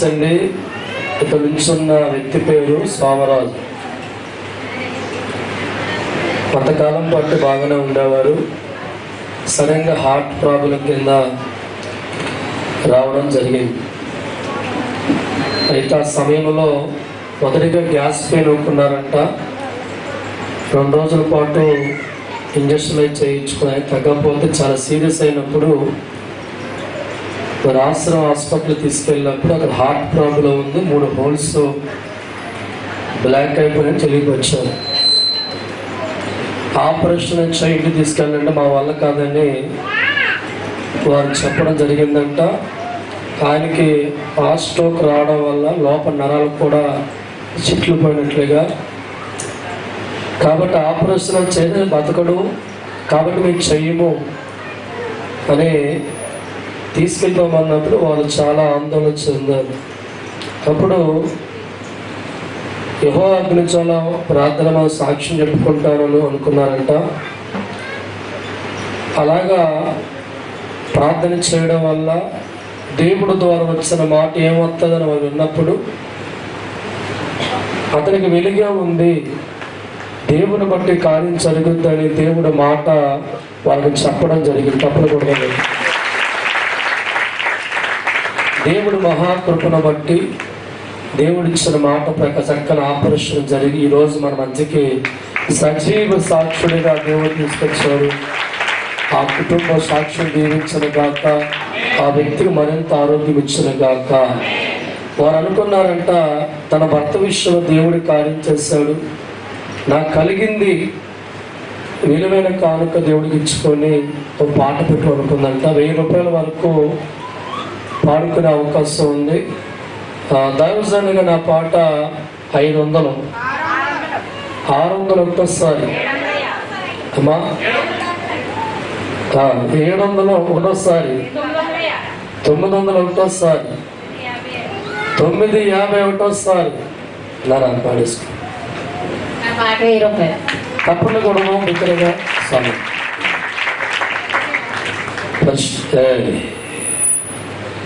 Thanks అండి. ఇక్కడ నిల్చున్న వ్యక్తి పేరు సోమరాజు. కొంతకాలం పాటు బాగానే ఉండేవారు. సడన్గా హార్ట్ ప్రాబ్లం కింద రావడం జరిగింది. అయితే ఆ సమయంలో మొదటిగా గ్యాస్ పెయిన్ అనుకున్నారంట. 2 రోజుల పాటు ఇంజక్షన్లు చేయించుకున్నాయి. తగ్గకపోతే చాలా సీరియస్ అయినప్పుడు మరి ఆశ్రమ హాస్పిటల్ తీసుకెళ్ళినప్పుడు అక్కడ హార్ట్ ప్రాబ్లం ఉంది, 3 హోల్స్ బ్లాక్ అయిపోయిన తెలియకొచ్చారు. ఆపరేషన్ ఇంటికి తీసుకెళ్ళంటే మా వల్ల కాదని వారు చెప్పడం జరిగిందంట. ఆయనకి హార్ట్ స్ట్రోక్ రావడం వల్ల లోపల నరాలు కూడా చిట్లు పోయినట్లుగా, కాబట్టి ఆపరేషన్ చేసి బతకడు, కాబట్టి మీకు చెయ్యము అని తీసుకెళ్తామన్నప్పుడు వాళ్ళు చాలా ఆందోళన చెందారు. అప్పుడు యెహోవా అగ్నిజ్వాల ప్రార్థన సాక్ష్యం చెప్పుకుంటారని అనుకున్నారంట. అలాగా ప్రార్థన చేయడం వల్ల దేవుడు ద్వారా వచ్చిన మాట ఏమవుతుందని వాళ్ళు విన్నప్పుడు అతనికి వెలుగే ఉంది, దేవుని బట్టి కార్యం జరుగుద్దని దేవుడి మాట వాళ్ళకి చెప్పడం జరిగింది. తప్పలు కూడా దేవుడి మహాకృపను బట్టి దేవుడిచ్చిన మాట ప్రకారం చక్కని ఆపరేషన్ జరిగి ఈరోజు మన మధ్యకి సజీవ సాక్షుడిగా దేవుడు తీసుకొచ్చారు. ఆ కుటుంబ సాక్షులు దీవించిన గాక, ఆ వ్యక్తికి మరింత ఆరోగ్యం ఇచ్చిన గాక. వారు అనుకున్నారంట, తన భర్త విషయంలో దేవుడి కార్యం చేశాడు, నాకు కలిగింది విలువైన కానుక దేవుడికి ఇచ్చుకొని ఒక పాట పెట్టు అనుకుందంట. 1000 రూపాయల వరకు పాడుకునే అవకాశం ఉంది. దైవజనుగా నా పాట 500, 600 ఒకటోసారి అమ్మా, 700 ఒకటోసారి, 900 ఒకటోసారి, 950 ఒకటోసారి నారా పాడేసుకో. తప్పని కూడా బిగ్గరగా స్వామి.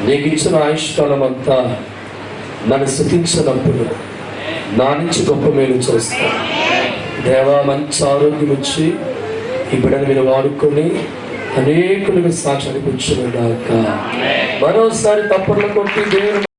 నీకు ఇచ్చిన ఆయుష్కాలం అంతా నన్ను స్తుతించినప్పుడు నా నుంచి గొప్ప మేలు చేస్తా. దేవా, మంచి ఆరోగ్యం ఇచ్చి ఈ బిడ్డను మీరు వాడుకొని అనేకులకు సాక్షి అనిపించును గాక. మరోసారి తప్పట్లు కొట్టి దేవుడు